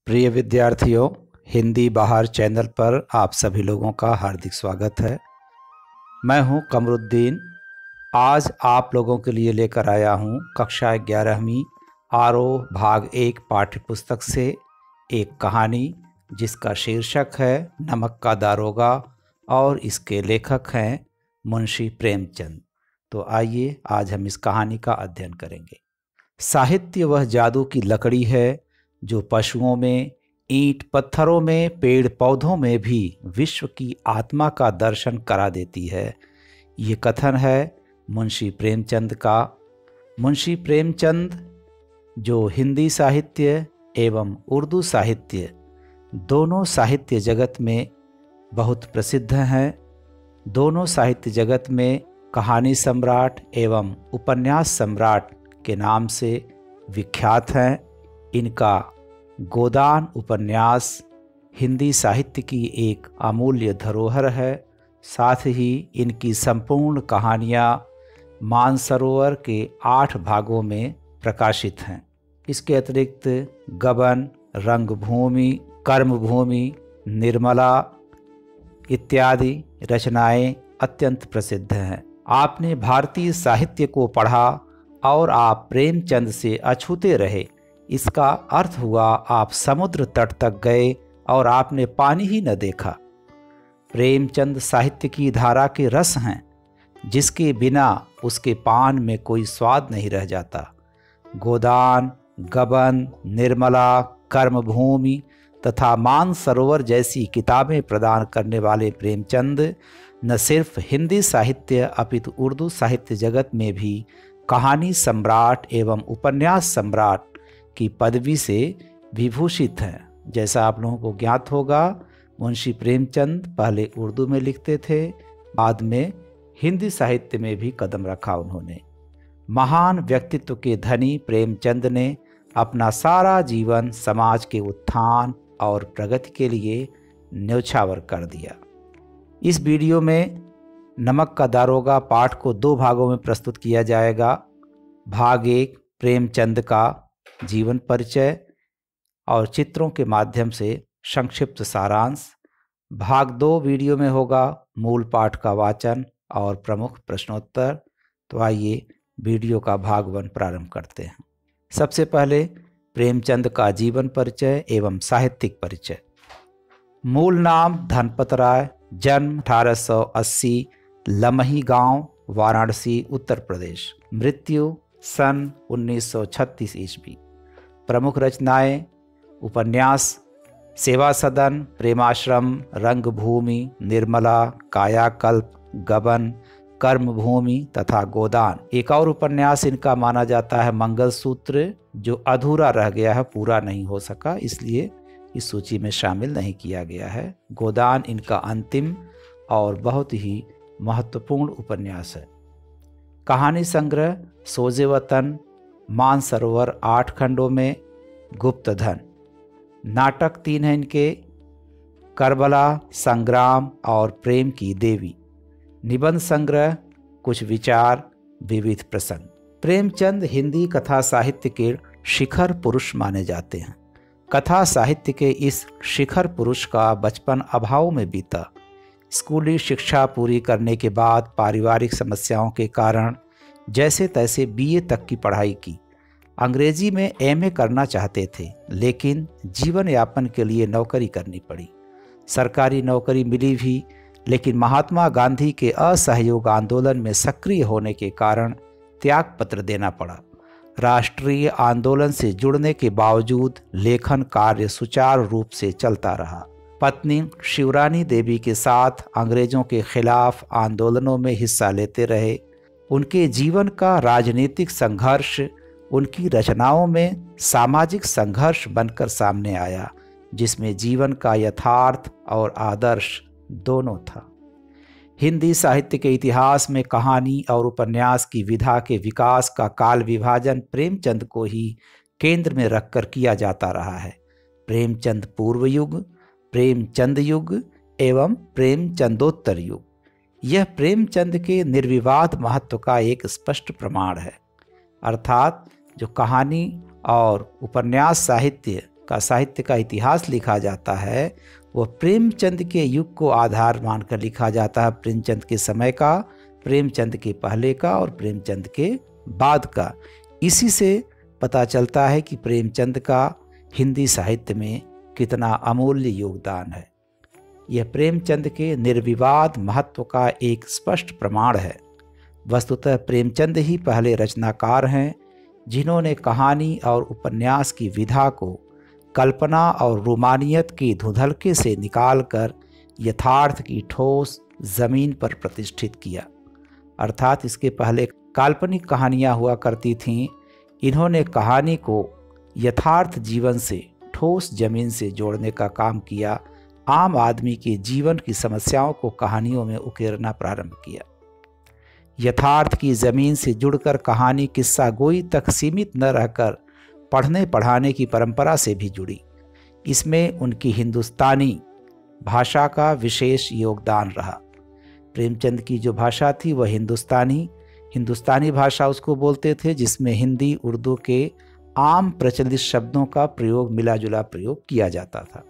प्रिय विद्यार्थियों, हिंदी बहार चैनल पर आप सभी लोगों का हार्दिक स्वागत है। मैं हूं कमरुद्दीन। आज आप लोगों के लिए लेकर आया हूं कक्षा 11वीं आरोह भाग 1 पाठ्य पुस्तक से एक कहानी जिसका शीर्षक है नमक का दारोगा और इसके लेखक हैं मुंशी प्रेमचंद। तो आइए आज हम इस कहानी का अध्ययन करेंगे। साहित्य वह जादू की लकड़ी है जो पशुओं में, ईंट पत्थरों में, पेड़ पौधों में भी विश्व की आत्मा का दर्शन करा देती है। ये कथन है मुंशी प्रेमचंद का। मुंशी प्रेमचंद जो हिंदी साहित्य एवं उर्दू साहित्य दोनों साहित्य जगत में बहुत प्रसिद्ध हैं। दोनों साहित्य जगत में कहानी सम्राट एवं उपन्यास सम्राट के नाम से विख्यात हैं। इनका गोदान उपन्यास हिंदी साहित्य की एक अमूल्य धरोहर है। साथ ही इनकी संपूर्ण कहानियाँ मानसरोवर के 8 भागों में प्रकाशित हैं। इसके अतिरिक्त गबन, रंगभूमि, कर्मभूमि, निर्मला इत्यादि रचनाएं अत्यंत प्रसिद्ध हैं। आपने भारतीय साहित्य को पढ़ा और आप प्रेमचंद से अछूते रहे, इसका अर्थ हुआ आप समुद्र तट तक गए और आपने पानी ही न देखा। प्रेमचंद साहित्य की धारा के रस हैं जिसके बिना उसके पान में कोई स्वाद नहीं रह जाता। गोदान, गबन, निर्मला, कर्मभूमि तथा मानसरोवर जैसी किताबें प्रदान करने वाले प्रेमचंद न सिर्फ हिंदी साहित्य अपितु उर्दू साहित्य जगत में भी कहानी सम्राट एवं उपन्यास सम्राट की पदवी से विभूषित हैं। जैसा आप लोगों को ज्ञात होगा, मुंशी प्रेमचंद पहले उर्दू में लिखते थे, बाद में हिंदी साहित्य में भी कदम रखा उन्होंने। महान व्यक्तित्व के धनी प्रेमचंद ने अपना सारा जीवन समाज के उत्थान और प्रगति के लिए न्यौछावर कर दिया। इस वीडियो में नमक का दारोगा पाठ को 2 भागों में प्रस्तुत किया जाएगा। भाग 1 प्रेमचंद का जीवन परिचय और चित्रों के माध्यम से संक्षिप्त सारांश। भाग 2 वीडियो में होगा मूल पाठ का वाचन और प्रमुख प्रश्नोत्तर। तो आइए वीडियो का भाग 1 प्रारंभ करते हैं। सबसे पहले प्रेमचंद का जीवन परिचय एवं साहित्यिक परिचय। मूल नाम धनपत राय, जन्म 1880, लमही गांव, वाराणसी, उत्तर प्रदेश। मृत्यु सन 1936 ईस्वी। प्रमुख रचनाएं उपन्यास सेवा सदन, प्रेमाश्रम, रंगभूमि, निर्मला, कायाकल्प, गबन, कर्मभूमि तथा गोदान। एक और उपन्यास इनका माना जाता है मंगलसूत्र, जो अधूरा रह गया है, पूरा नहीं हो सका, इसलिए इस सूची में शामिल नहीं किया गया है। गोदान इनका अंतिम और बहुत ही महत्वपूर्ण उपन्यास है। कहानी संग्रह सोजे वतन, मानसरोवर 8 खंडों में, गुप्तधन। नाटक 3 हैं इनके, करबला, संग्राम और प्रेम की देवी। निबंध संग्रह कुछ विचार, विविध प्रसंग। प्रेमचंद हिंदी कथा साहित्य के शिखर पुरुष माने जाते हैं। कथा साहित्य के इस शिखर पुरुष का बचपन अभाव में बीता। स्कूली शिक्षा पूरी करने के बाद पारिवारिक समस्याओं के कारण जैसे तैसे बीए तक की पढ़ाई की। अंग्रेजी में एमए करना चाहते थे, लेकिन जीवन यापन के लिए नौकरी करनी पड़ी। सरकारी नौकरी मिली भी, लेकिन महात्मा गांधी के असहयोग आंदोलन में सक्रिय होने के कारण त्याग पत्र देना पड़ा। राष्ट्रीय आंदोलन से जुड़ने के बावजूद लेखन कार्य सुचारू रूप से चलता रहा। पत्नी शिवरानी देवी के साथ अंग्रेजों के खिलाफ आंदोलनों में हिस्सा लेते रहे। उनके जीवन का राजनीतिक संघर्ष उनकी रचनाओं में सामाजिक संघर्ष बनकर सामने आया, जिसमें जीवन का यथार्थ और आदर्श दोनों था। हिंदी साहित्य के इतिहास में कहानी और उपन्यास की विधा के विकास का काल विभाजन प्रेमचंद को ही केंद्र में रखकर किया जाता रहा है। प्रेमचंद पूर्व युग, प्रेमचंद युग एवं प्रेमचंदोत्तर युग। यह प्रेमचंद के निर्विवाद महत्व का एक स्पष्ट प्रमाण है। अर्थात जो कहानी और उपन्यास साहित्य का साहित्य का इतिहास लिखा जाता है वह प्रेमचंद के युग को आधार मानकर लिखा जाता है। प्रेमचंद के समय का, प्रेमचंद के पहले का और प्रेमचंद के बाद का। इसी से पता चलता है कि प्रेमचंद का हिंदी साहित्य में कितना अमूल्य योगदान है। यह प्रेमचंद के निर्विवाद महत्व का एक स्पष्ट प्रमाण है। वस्तुतः प्रेमचंद ही पहले रचनाकार हैं जिन्होंने कहानी और उपन्यास की विधा को कल्पना और रोमानियत की धुंधलके से निकालकर यथार्थ की ठोस जमीन पर प्रतिष्ठित किया। अर्थात इसके पहले काल्पनिक कहानियाँ हुआ करती थीं, इन्होंने कहानी को यथार्थ जीवन से, ठोस जमीन से जोड़ने का काम किया। आम आदमी के जीवन की समस्याओं को कहानियों में उकेरना प्रारंभ किया। यथार्थ की ज़मीन से जुड़कर कहानी किस्सा गोई तक सीमित न रहकर पढ़ने पढ़ाने की परंपरा से भी जुड़ी। इसमें उनकी हिंदुस्तानी भाषा का विशेष योगदान रहा। प्रेमचंद की जो भाषा थी वह हिंदुस्तानी भाषा उसको बोलते थे, जिसमें हिंदी उर्दू के आम प्रचलित शब्दों का प्रयोग, मिला जुला प्रयोग किया जाता था।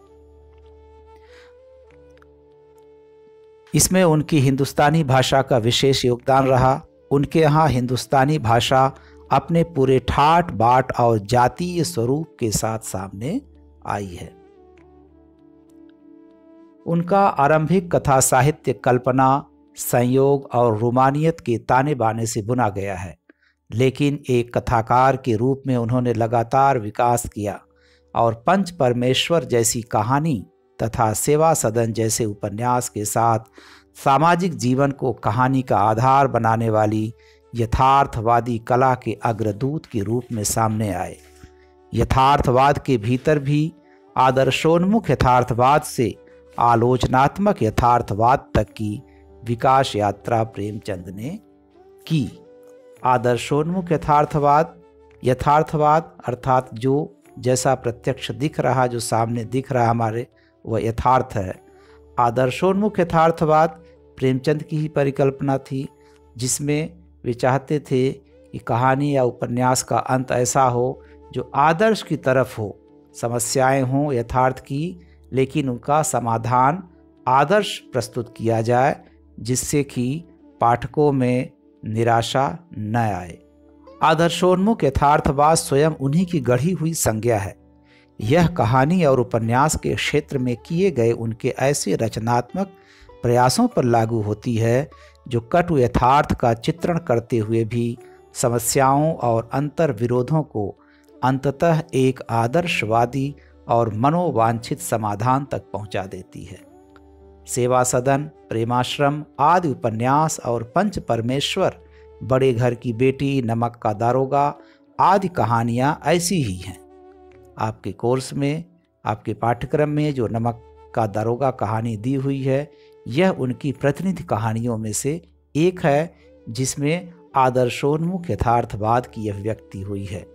इसमें उनकी हिंदुस्तानी भाषा का विशेष योगदान रहा। उनके यहाँ हिंदुस्तानी भाषा अपने पूरे ठाट बाट और जातीय स्वरूप के साथ सामने आई है। उनका आरंभिक कथा साहित्य कल्पना, संयोग और रोमानियत के ताने बाने से बुना गया है, लेकिन एक कथाकार के रूप में उन्होंने लगातार विकास किया और पंच परमेश्वर जैसी कहानी तथा सेवा सदन जैसे उपन्यास के साथ सामाजिक जीवन को कहानी का आधार बनाने वाली यथार्थवादी कला के अग्रदूत के रूप में सामने आए। यथार्थवाद के भीतर भी आदर्शोन्मुख यथार्थवाद से आलोचनात्मक यथार्थवाद तक की विकास यात्रा प्रेमचंद ने की। आदर्शोन्मुख यथार्थवाद अर्थात जो जैसा प्रत्यक्ष दिख रहा, जो सामने दिख रहा हमारे, वह यथार्थ है। आदर्शोन्मुख यथार्थवाद प्रेमचंद की ही परिकल्पना थी, जिसमें वे चाहते थे कि कहानी या उपन्यास का अंत ऐसा हो जो आदर्श की तरफ हो। समस्याएं हों यथार्थ की, लेकिन उनका समाधान आदर्श प्रस्तुत किया जाए, जिससे कि पाठकों में निराशा न आए। आदर्शोन्मुख यथार्थवाद स्वयं उन्हीं की गढ़ी हुई संज्ञा है। यह कहानी और उपन्यास के क्षेत्र में किए गए उनके ऐसे रचनात्मक प्रयासों पर लागू होती है जो कटु यथार्थ का चित्रण करते हुए भी समस्याओं और अंतर विरोधों को अंततः एक आदर्शवादी और मनोवांछित समाधान तक पहुंचा देती है। सेवा सदन, प्रेमाश्रम आदि उपन्यास और पंच परमेश्वर, बड़े घर की बेटी, नमक का दारोगा आदि कहानियाँ ऐसी ही हैं। आपके कोर्स में, आपके पाठ्यक्रम में जो नमक का दारोगा कहानी दी हुई है, यह उनकी प्रतिनिधि कहानियों में से एक है, जिसमें आदर्शोन्मुख यथार्थवाद की अभिव्यक्ति हुई है।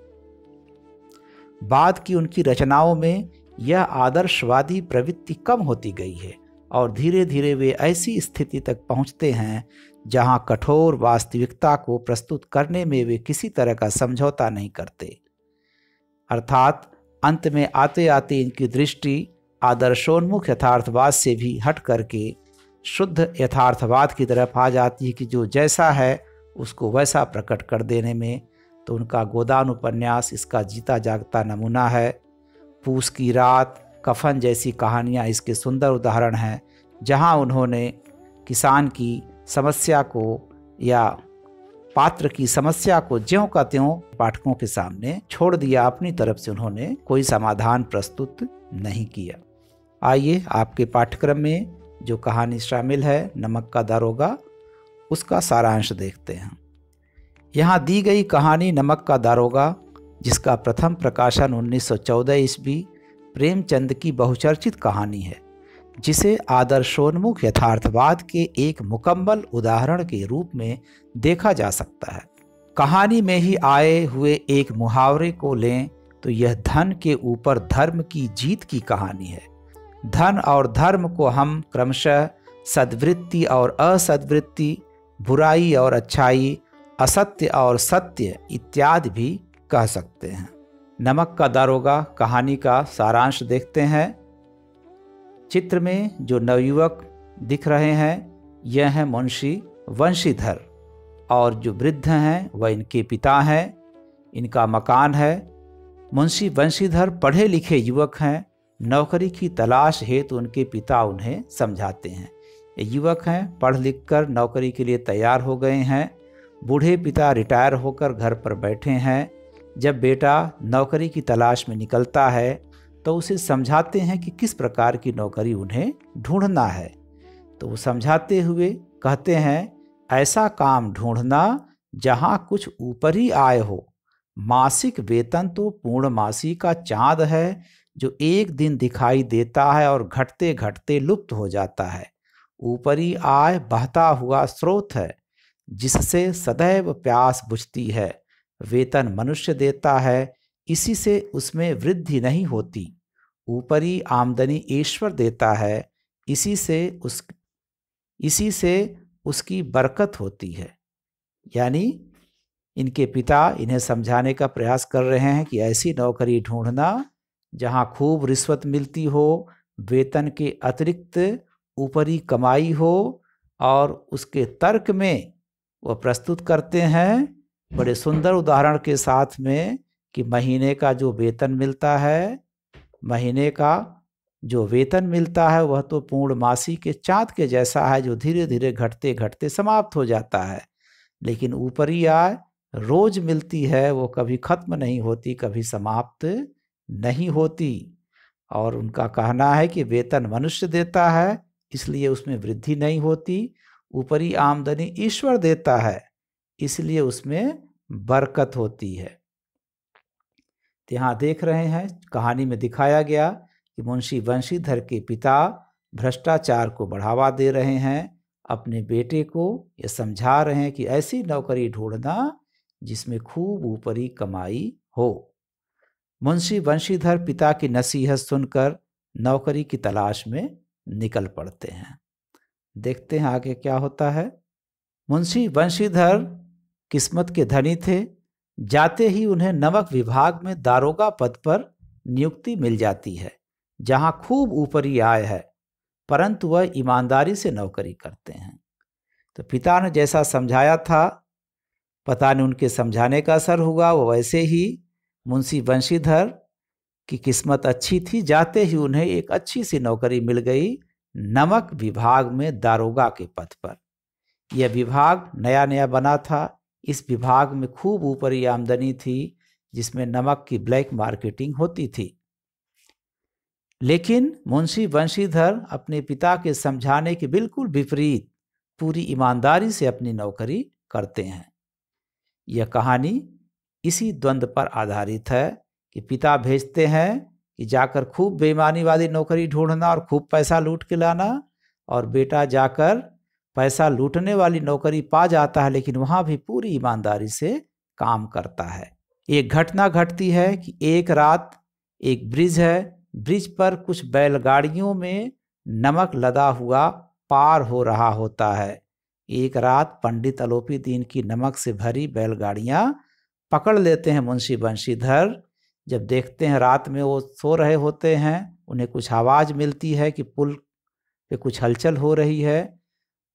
बाद की उनकी रचनाओं में यह आदर्शवादी प्रवृत्ति कम होती गई है और धीरे धीरे वे ऐसी स्थिति तक पहुंचते हैं जहां कठोर वास्तविकता को प्रस्तुत करने में वे किसी तरह का समझौता नहीं करते। अर्थात अंत में आते आते इनकी दृष्टि आदर्शोन्मुख यथार्थवाद से भी हट करके शुद्ध यथार्थवाद की तरफ आ जाती है कि जो जैसा है उसको वैसा प्रकट कर देने में। तो उनका गोदान उपन्यास इसका जीता जागता नमूना है। पूस की रात, कफन जैसी कहानियाँ इसके सुंदर उदाहरण हैं, जहाँ उन्होंने किसान की समस्या को या पात्र की समस्या को ज्यों का त्यों पाठकों के सामने छोड़ दिया। अपनी तरफ से उन्होंने कोई समाधान प्रस्तुत नहीं किया। आइए आपके पाठ्यक्रम में जो कहानी शामिल है नमक का दारोगा, उसका सारांश देखते हैं। यहाँ दी गई कहानी नमक का दारोगा, जिसका प्रथम प्रकाशन 1914 ईस्वी, प्रेमचंद की बहुचर्चित कहानी है, जिसे आदर्शोन्मुख यथार्थवाद के एक मुकम्मल उदाहरण के रूप में देखा जा सकता है। कहानी में ही आए हुए एक मुहावरे को लें तो यह धन के ऊपर धर्म की जीत की कहानी है। धन और धर्म को हम क्रमशः सद्वृत्ति और असद्वृत्ति, बुराई और अच्छाई, असत्य और सत्य इत्यादि भी कह सकते हैं। नमक का दारोगा कहानी का सारांश देखते हैं। चित्र में जो नवयुवक दिख रहे हैं यह हैं मुंशी वंशीधर, और जो वृद्ध हैं वह इनके पिता हैं। इनका मकान है। मुंशी वंशीधर पढ़े लिखे युवक हैं। नौकरी की तलाश हेतु उनके पिता उन्हें समझाते हैं। ये युवक हैं, पढ़ लिख कर नौकरी के लिए तैयार हो गए हैं। बूढ़े पिता रिटायर होकर घर पर बैठे हैं। जब बेटा नौकरी की तलाश में निकलता है तो उसे समझाते हैं कि किस प्रकार की नौकरी उन्हें ढूंढना है। तो वो समझाते हुए कहते हैं, ऐसा काम ढूंढना जहां कुछ ऊपरी आय हो। मासिक वेतन तो पूर्णमासी का चांद है जो एक दिन दिखाई देता है और घटते घटते लुप्त हो जाता है। ऊपरी आय बहता हुआ स्रोत है जिससे सदैव प्यास बुझती है। वेतन मनुष्य देता है, इसी से उसमें वृद्धि नहीं होती। ऊपरी आमदनी ईश्वर देता है, इसी से उसकी बरकत होती है। यानी इनके पिता इन्हें समझाने का प्रयास कर रहे हैं कि ऐसी नौकरी ढूंढना जहां खूब रिश्वत मिलती हो, वेतन के अतिरिक्त ऊपरी कमाई हो। और उसके तर्क में वह प्रस्तुत करते हैं बड़े सुंदर उदाहरण के साथ में कि महीने का जो वेतन मिलता है वह तो पूर्णमासी के चाँद के जैसा है जो धीरे धीरे घटते घटते समाप्त हो जाता है। लेकिन ऊपरी आय रोज मिलती है, वो कभी खत्म नहीं होती, कभी समाप्त नहीं होती। और उनका कहना है कि वेतन मनुष्य देता है, इसलिए उसमें वृद्धि नहीं होती। ऊपरी आमदनी ईश्वर देता है, इसलिए उसमें बरकत होती है। तो यहाँ देख रहे हैं कहानी में दिखाया गया कि मुंशी वंशीधर के पिता भ्रष्टाचार को बढ़ावा दे रहे हैं। अपने बेटे को ये समझा रहे हैं कि ऐसी नौकरी ढूंढना जिसमें खूब ऊपरी कमाई हो। मुंशी वंशीधर पिता की नसीहत सुनकर नौकरी की तलाश में निकल पड़ते हैं। देखते हैं आगे क्या होता है। मुंशी वंशीधर किस्मत के धनी थे। जाते ही उन्हें नमक विभाग में दारोगा पद पर नियुक्ति मिल जाती है, जहां खूब ऊपरी आय है, परंतु वह ईमानदारी से नौकरी करते हैं। तो पिता ने जैसा समझाया था, पता नहीं उनके समझाने का असर हुआ, वो वैसे ही मुंशी वंशीधर की किस्मत अच्छी थी। जाते ही उन्हें एक अच्छी सी नौकरी मिल गई, नमक विभाग में दारोगा के पद पर। यह विभाग नया नया बना था। इस विभाग में खूब ऊपरी आमदनी थी, जिसमें नमक की ब्लैक मार्केटिंग होती थी। लेकिन मुंशी वंशीधर अपने पिता के समझाने के बिल्कुल विपरीत पूरी ईमानदारी से अपनी नौकरी करते हैं। यह कहानी इसी द्वंद्व पर आधारित है कि पिता भेजते हैं कि जाकर खूब बेईमानी वाली नौकरी ढूंढना और खूब पैसा लूट के लाना, और बेटा जाकर पैसा लूटने वाली नौकरी पा जाता है, लेकिन वहाँ भी पूरी ईमानदारी से काम करता है। एक घटना घटती है कि एक रात एक ब्रिज है, ब्रिज पर कुछ बैलगाड़ियों में नमक लदा हुआ पार हो रहा होता है। एक रात पंडित अलोपी दीन की नमक से भरी बैलगाड़ियाँ पकड़ लेते हैं मुंशी वंशीधर। जब देखते हैं रात में वो सो रहे होते हैं, उन्हें कुछ आवाज़ मिलती है कि पुल पे कुछ हलचल हो रही है।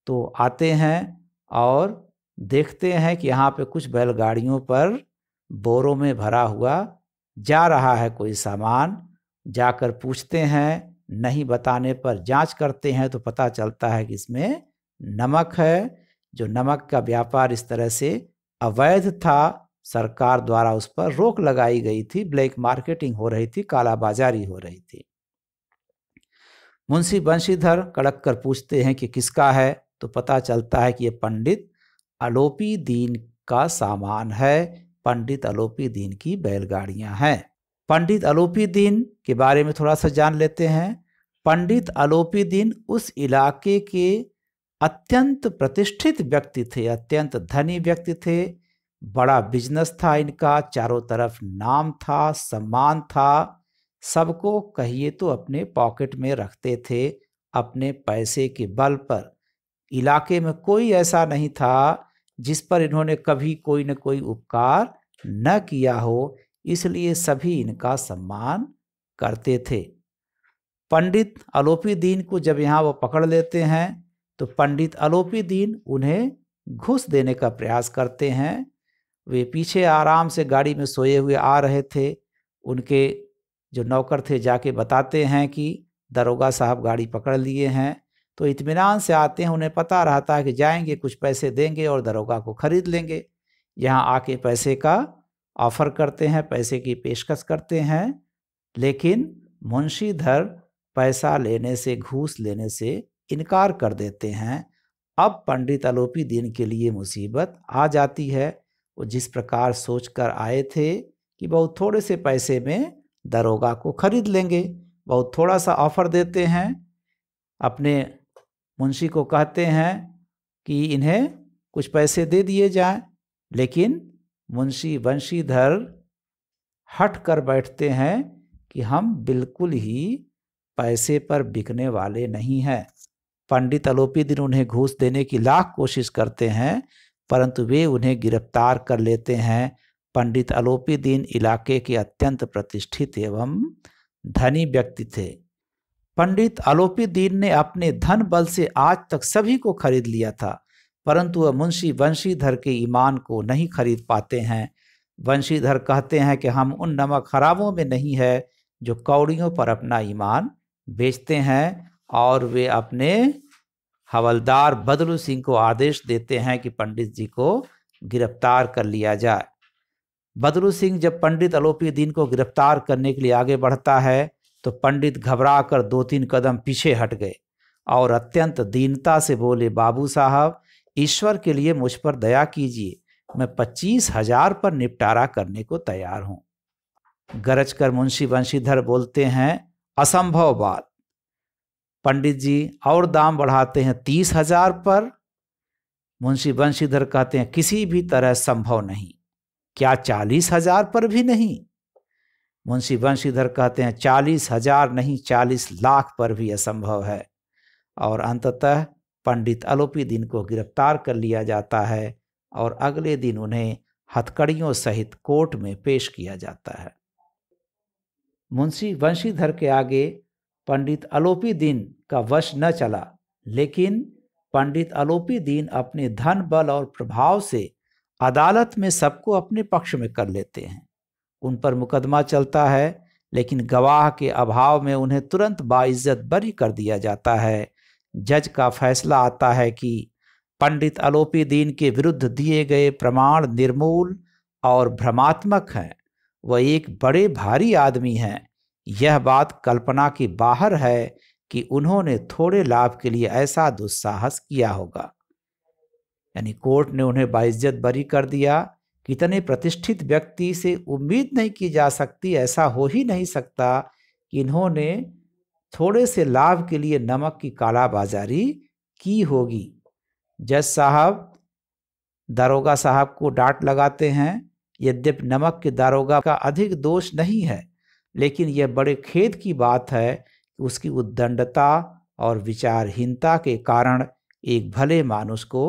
तो आते हैं और देखते हैं कि यहाँ पे कुछ बैलगाड़ियों पर बोरों में भरा हुआ जा रहा है कोई सामान। जाकर पूछते हैं, नहीं बताने पर जांच करते हैं तो पता चलता है कि इसमें नमक है। जो नमक का व्यापार इस तरह से अवैध था, सरकार द्वारा उस पर रोक लगाई गई थी, ब्लैक मार्केटिंग हो रही थी, कालाबाजारी हो रही थी। मुंशी वंशीधर कड़क कर पूछते हैं कि किसका है, तो पता चलता है कि ये पंडित अलोपी दीन का सामान है, पंडित अलोपी दीन की बैलगाड़ियां हैं। पंडित अलोपी दीन के बारे में थोड़ा सा जान लेते हैं। पंडित अलोपी दीन उस इलाके के अत्यंत प्रतिष्ठित व्यक्ति थे, अत्यंत धनी व्यक्ति थे। बड़ा बिजनेस था इनका, चारों तरफ नाम था, सम्मान था। सबको कहिए तो अपने पॉकेट में रखते थे, अपने पैसे के बल पर। इलाके में कोई ऐसा नहीं था जिस पर इन्होंने कभी कोई न कोई उपकार न किया हो। इसलिए सभी इनका सम्मान करते थे। पंडित अलोपी दीन को जब यहाँ वो पकड़ लेते हैं तो पंडित अलोपी दीन उन्हें घूस देने का प्रयास करते हैं। वे पीछे आराम से गाड़ी में सोए हुए आ रहे थे। उनके जो नौकर थे जाके बताते हैं कि दरोगा साहब गाड़ी पकड़ लिए हैं। तो इत्मीनान से आते हैं, उन्हें पता रहता है कि जाएंगे, कुछ पैसे देंगे और दरोगा को खरीद लेंगे। यहाँ आके पैसे का ऑफर करते हैं, पैसे की पेशकश करते हैं, लेकिन मुंशीधर पैसा लेने से, घूस लेने से इनकार कर देते हैं। अब पंडित अलोपी दीन के लिए मुसीबत आ जाती है। वो जिस प्रकार सोचकर आए थे कि बहुत थोड़े से पैसे में दरोगा को खरीद लेंगे, बहुत थोड़ा सा ऑफर देते हैं, अपने मुंशी को कहते हैं कि इन्हें कुछ पैसे दे दिए जाएं, लेकिन मुंशी बंशीधर हट कर बैठते हैं कि हम बिल्कुल ही पैसे पर बिकने वाले नहीं हैं। पंडित अलोपी दीन उन्हें घूस देने की लाख कोशिश करते हैं, परंतु वे उन्हें गिरफ्तार कर लेते हैं। पंडित अलोपी दीन इलाके के अत्यंत प्रतिष्ठित एवं धनी व्यक्ति थे। पंडित अलोपी दीन ने अपने धन बल से आज तक सभी को खरीद लिया था, परंतु वह मुंशी बंशीधर के ईमान को नहीं खरीद पाते हैं। बंशीधर कहते हैं कि हम उन नमक हरामों में नहीं है जो कौड़ियों पर अपना ईमान बेचते हैं, और वे अपने हवलदार बदलू सिंह को आदेश देते हैं कि पंडित जी को गिरफ्तार कर लिया जाए। बदलू सिंह जब पंडित अलोपी दीन को गिरफ्तार करने के लिए आगे बढ़ता है तो पंडित घबरा कर 2-3 कदम पीछे हट गए और अत्यंत दीनता से बोले, बाबू साहब, ईश्वर के लिए मुझ पर दया कीजिए, मैं 25,000 पर निपटारा करने को तैयार हूँ। गरज कर मुंशी बंशीधर बोलते हैं, असंभव बात। पंडित जी और दाम बढ़ाते हैं 30,000 पर। मुंशी बंशीधर कहते हैं, किसी भी तरह संभव नहीं। क्या 40,000 पर भी नहीं? मुंशी बंशीधर कहते हैं, 40,000 नहीं, 40 लाख पर भी असंभव है। और अंततः पंडित अलोपी दीन को गिरफ्तार कर लिया जाता है और अगले दिन उन्हें हथकड़ियों सहित कोर्ट में पेश किया जाता है। मुंशी बंशीधर के आगे पंडित अलोपी दीन का वश न चला, लेकिन पंडित अलोपी दीन अपने धन बल और प्रभाव से अदालत में सबको अपने पक्ष में कर लेते हैं। उन पर मुकदमा चलता है, लेकिन गवाह के अभाव में उन्हें तुरंत बाइज्जत बरी कर दिया जाता है। जज का फैसला आता है कि पंडित अलोपी दीन के विरुद्ध दिए गए प्रमाण निर्मूल और भ्रमात्मक हैं। वह एक बड़े भारी आदमी हैं। यह बात कल्पना के बाहर है कि उन्होंने थोड़े लाभ के लिए ऐसा दुस्साहस किया होगा। यानी कोर्ट ने उन्हें बाइज्जत बरी कर दिया। कितने प्रतिष्ठित व्यक्ति से उम्मीद नहीं की जा सकती, ऐसा हो ही नहीं सकता कि इन्होंने थोड़े से लाभ के लिए नमक की कालाबाजारी की होगी। जज साहब दारोगा साहब को डांट लगाते हैं। यद्यपि नमक के दारोगा का अधिक दोष नहीं है, लेकिन यह बड़े खेद की बात है कि उसकी उद्दंडता और विचारहीनता के कारण एक भले मानुष को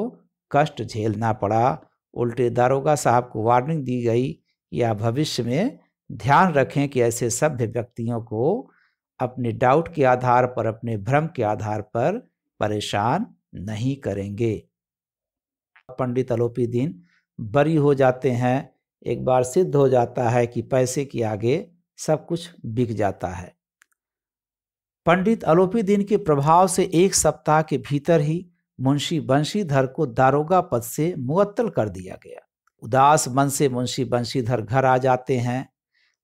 कष्ट झेलना पड़ा। उल्टे दारोगा साहब को वार्निंग दी गई, या भविष्य में ध्यान रखें कि ऐसे सभ्य व्यक्तियों को अपने डाउट के आधार पर, अपने भ्रम के आधार पर परेशान नहीं करेंगे। पंडित अलोपी दीन बरी हो जाते हैं। एक बार सिद्ध हो जाता है कि पैसे के आगे सब कुछ बिक जाता है। पंडित अलोपी दीन के प्रभाव से 1 सप्ताह के भीतर ही मुंशी बंशीधर को दारोगा पद से मुअत्तल कर दिया गया। उदास मन से मुंशी बंशीधर घर आ जाते हैं,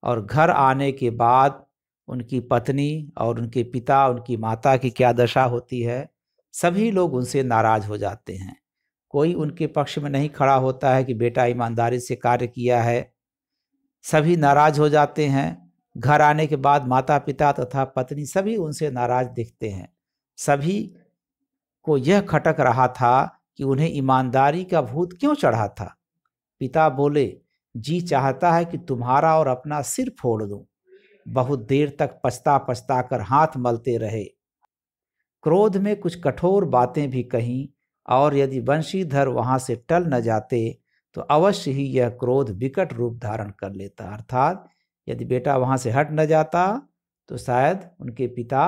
और घर आने के बाद उनकी पत्नी और उनके पिता, उनकी माता की क्या दशा होती है, सभी लोग उनसे नाराज हो जाते हैं। कोई उनके पक्ष में नहीं खड़ा होता है कि बेटा ईमानदारी से कार्य किया है। सभी नाराज हो जाते हैं। घर आने के बाद माता पिता तथा पत्नी सभी उनसे नाराज दिखते हैं। सभी को यह खटक रहा था कि उन्हें ईमानदारी का भूत क्यों चढ़ा था। पिता बोले, जी चाहता है कि तुम्हारा और अपना सिर फोड़ दूं। बहुत देर तक पछता पछता कर हाथ मलते रहे। क्रोध में कुछ कठोर बातें भी कहीं, और यदि बंशीधर वहां से टल न जाते तो अवश्य ही यह क्रोध विकट रूप धारण कर लेता। अर्थात यदि बेटा वहाँ से हट न जाता तो शायद उनके पिता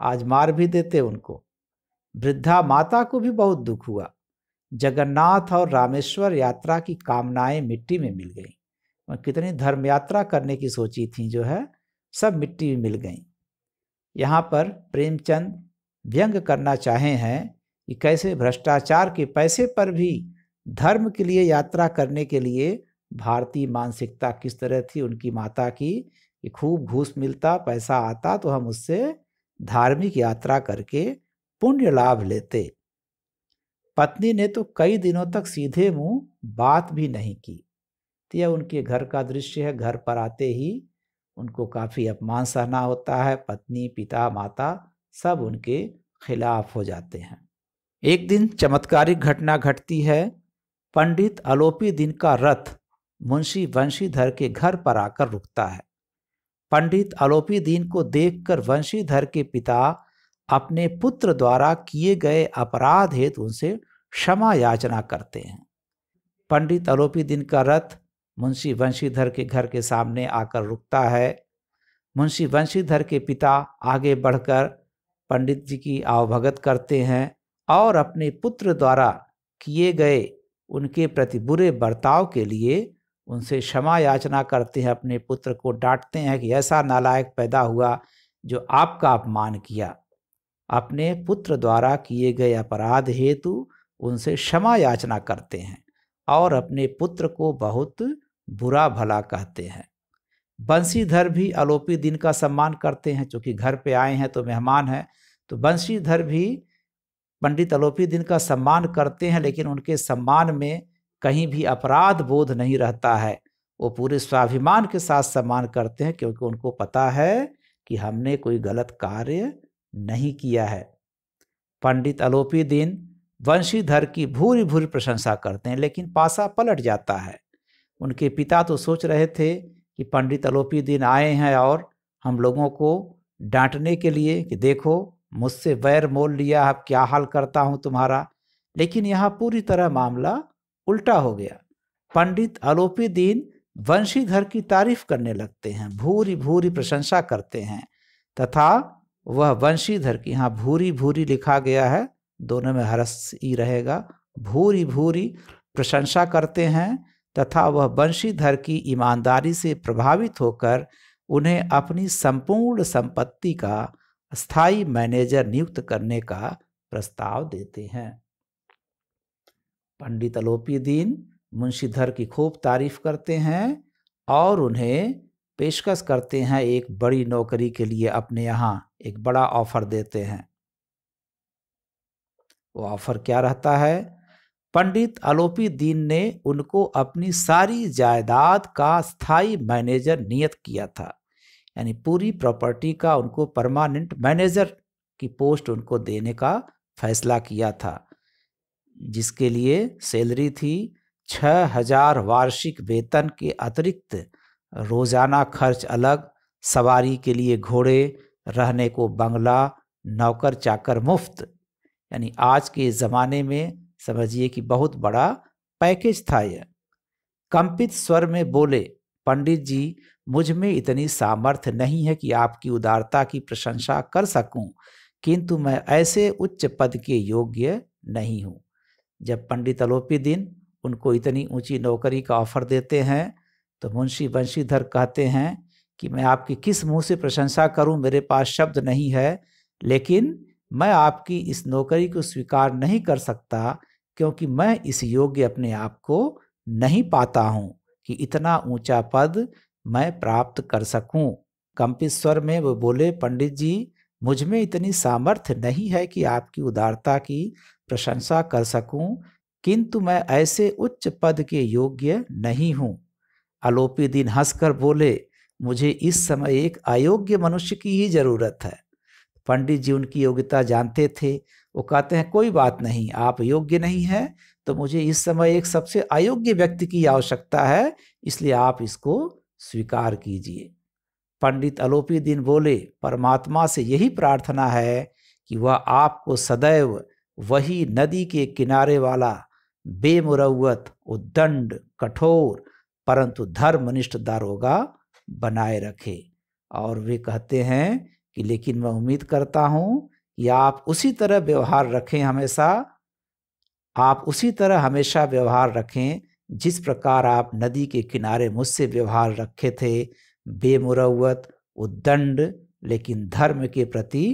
आज मार भी देते उनको। वृद्धा माता को भी बहुत दुख हुआ। जगन्नाथ और रामेश्वर यात्रा की कामनाएं मिट्टी में मिल गईं। और कितनी धर्म यात्रा करने की सोची थी जो है सब मिट्टी में मिल गईं। यहाँ पर प्रेमचंद व्यंग करना चाहे हैं कि कैसे भ्रष्टाचार के पैसे पर भी धर्म के लिए यात्रा करने के लिए भारतीय मानसिकता किस तरह थी उनकी माता की कि खूब घूस मिलता, पैसा आता तो हम उससे धार्मिक यात्रा करके पुण्य लाभ लेते। पत्नी ने तो कई दिनों तक सीधे मुंह बात भी नहीं की। तो यह उनके घर का दृश्य है। घर पर आते ही उनको काफ़ी अपमान सहना होता है। पत्नी, पिता, माता सब उनके खिलाफ हो जाते हैं। एक दिन चमत्कारिक घटना घटती है। पंडित अलोपी दिन का रथ मुंशी वंशीधर के घर पर आकर रुकता है। पंडित अलोपी दीन को देखकर वंशीधर के पिता अपने पुत्र द्वारा किए गए अपराध हेतु उनसे क्षमा याचना करते हैं। पंडित अलोपी दीन का रथ मुंशी वंशीधर के घर के सामने आकर रुकता है। मुंशी वंशीधर के पिता आगे बढ़कर पंडित जी की आवभगत करते हैं और अपने पुत्र द्वारा किए गए उनके प्रति बुरे बर्ताव के लिए उनसे क्षमा याचना करते हैं। अपने पुत्र को डांटते हैं कि ऐसा नालायक पैदा हुआ जो आपका अपमान किया। अपने पुत्र द्वारा किए गए अपराध हेतु उनसे क्षमा याचना करते हैं और अपने पुत्र को बहुत बुरा भला कहते हैं। बंशीधर भी अलोपी दिन का सम्मान करते हैं। चूँकि घर पे आए हैं तो मेहमान हैं, तो बंशीधर भी पंडित अलोपी दिन का सम्मान करते हैं, लेकिन उनके सम्मान में कहीं भी अपराध बोध नहीं रहता है। वो पूरे स्वाभिमान के साथ सम्मान करते हैं क्योंकि उनको पता है कि हमने कोई गलत कार्य नहीं किया है। पंडित अलोपी दिन वंशीधर की भूरी भूरी प्रशंसा करते हैं, लेकिन पासा पलट जाता है। उनके पिता तो सोच रहे थे कि पंडित अलोपी दिन आए हैं और हम लोगों को डांटने के लिए कि देखो मुझसे वैर मोल लिया, अब क्या हाल करता हूं तुम्हारा। लेकिन यहाँ पूरी तरह मामला उल्टा हो गया। पंडित अलोपी दिन वंशीधर की तारीफ करने लगते हैं, भूरी भूरी प्रशंसा करते हैं तथा वह वंशीधर की, यहाँ भूरी भूरी लिखा गया है, दोनों में हरस ही रहेगा, भूरी भूरी प्रशंसा करते हैं तथा वह वंशीधर की ईमानदारी से प्रभावित होकर उन्हें अपनी संपूर्ण संपत्ति का स्थायी मैनेजर नियुक्त करने का प्रस्ताव देते हैं। पंडित अलोपी दीन मुंशीधर की खूब तारीफ करते हैं और उन्हें पेशकश करते हैं एक बड़ी नौकरी के लिए। अपने यहाँ एक बड़ा ऑफर देते हैं। वो ऑफर क्या रहता है? पंडित अलोपी दीन ने उनको अपनी सारी जायदाद का स्थायी मैनेजर नियत किया था, यानी पूरी प्रॉपर्टी का उनको परमानेंट मैनेजर की पोस्ट उनको देने का फैसला किया था, जिसके लिए सैलरी थी 6,000 वार्षिक वेतन के अतिरिक्त रोजाना खर्च अलग, सवारी के लिए घोड़े, रहने को बंगला, नौकर चाकर मुफ्त। यानी आज के ज़माने में समझिए कि बहुत बड़ा पैकेज था यह। कंपित स्वर में बोले, पंडित जी, मुझ में इतनी सामर्थ्य नहीं है कि आपकी उदारता की प्रशंसा कर सकूं, किंतु मैं ऐसे उच्च पद के योग्य नहीं हूं। जब पंडित अलोपी दीन उनको इतनी ऊंची नौकरी का ऑफर देते हैं तो मुंशी वंशीधर कहते हैं कि मैं आपकी किस मुंह से प्रशंसा करूं, मेरे पास शब्द नहीं है, लेकिन मैं आपकी इस नौकरी को स्वीकार नहीं कर सकता क्योंकि मैं इस योग्य अपने आप को नहीं पाता हूं कि इतना ऊंचा पद मैं प्राप्त कर सकूं। कंपित स्वर में वो बोले, पंडित जी, मुझ में इतनी सामर्थ्य नहीं है कि आपकी उदारता की प्रशंसा कर सकूं, किंतु मैं ऐसे उच्च पद के योग्य नहीं हूं। अलोपी दीन हंसकर बोले, मुझे इस समय एक अयोग्य मनुष्य की ही जरूरत है। पंडित जी उनकी योग्यता जानते थे। वो कहते हैं, कोई बात नहीं, आप योग्य नहीं हैं तो मुझे इस समय एक सबसे अयोग्य व्यक्ति की आवश्यकता है, इसलिए आप इसको स्वीकार कीजिए। पंडित अलोपी दीन बोले, परमात्मा से यही प्रार्थना है कि वह आपको सदैव वही नदी के किनारे वाला बेमुरव्वत, उद्दंड, कठोर परंतु धर्मनिष्ठ दारोगा बनाए रखे। और वे कहते हैं कि लेकिन मैं उम्मीद करता हूँ कि आप उसी तरह व्यवहार रखें, आप उसी तरह हमेशा व्यवहार रखें जिस प्रकार आप नदी के किनारे मुझसे व्यवहार रखे थे, बेमुरव्वत, उद्दंड, लेकिन धर्म के प्रति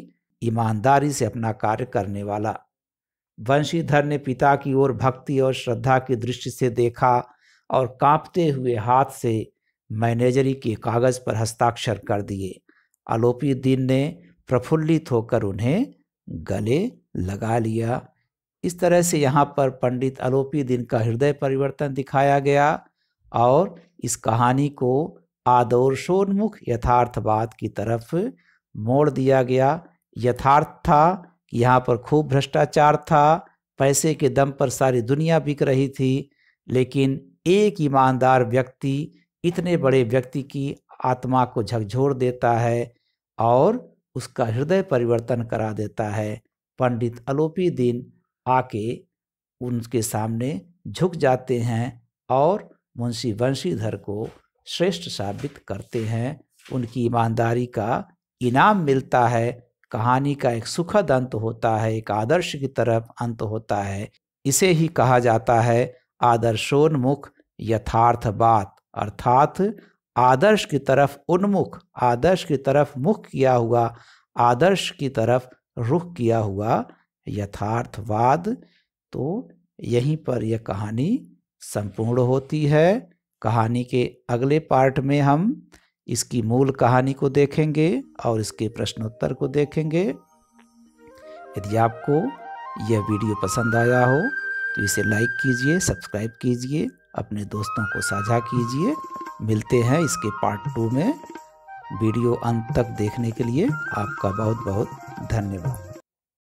ईमानदारी से अपना कार्य करने वाला। वंशीधर ने पिता की ओर भक्ति और श्रद्धा की दृष्टि से देखा और कांपते हुए हाथ से मैनेजरी के कागज पर हस्ताक्षर कर दिए। आलोपीदीन ने प्रफुल्लित होकर उन्हें गले लगा लिया। इस तरह से यहाँ पर पंडित आलोपीदीन का हृदय परिवर्तन दिखाया गया और इस कहानी को आदर्शोन्मुख यथार्थवाद की तरफ मोड़ दिया गया। यथार्थ था कि यहाँ पर खूब भ्रष्टाचार था, पैसे के दम पर सारी दुनिया बिक रही थी, लेकिन एक ईमानदार व्यक्ति इतने बड़े व्यक्ति की आत्मा को झकझोर देता है और उसका हृदय परिवर्तन करा देता है। पंडित आलोपीदीन आके उनके सामने झुक जाते हैं और मुंशी वंशीधर को श्रेष्ठ साबित करते हैं। उनकी ईमानदारी का इनाम मिलता है। कहानी का एक सुखद अंत होता है, एक आदर्श की तरफ अंत होता है। इसे ही कहा जाता है आदर्शोन्मुख यथार्थवाद, अर्थात आदर्श की तरफ उन्मुख, आदर्श की तरफ मुख किया हुआ, आदर्श की तरफ रुख किया हुआ यथार्थवाद। तो यहीं पर यह कहानी संपूर्ण होती है। कहानी के अगले पार्ट में हम इसकी मूल कहानी को देखेंगे और इसके प्रश्नोत्तर को देखेंगे। यदि आपको यह वीडियो पसंद आया हो तो इसे लाइक कीजिए, सब्सक्राइब कीजिए, अपने दोस्तों को साझा कीजिए। मिलते हैं इसके पार्ट 2 में। वीडियो अंत तक देखने के लिए आपका बहुत बहुत धन्यवाद।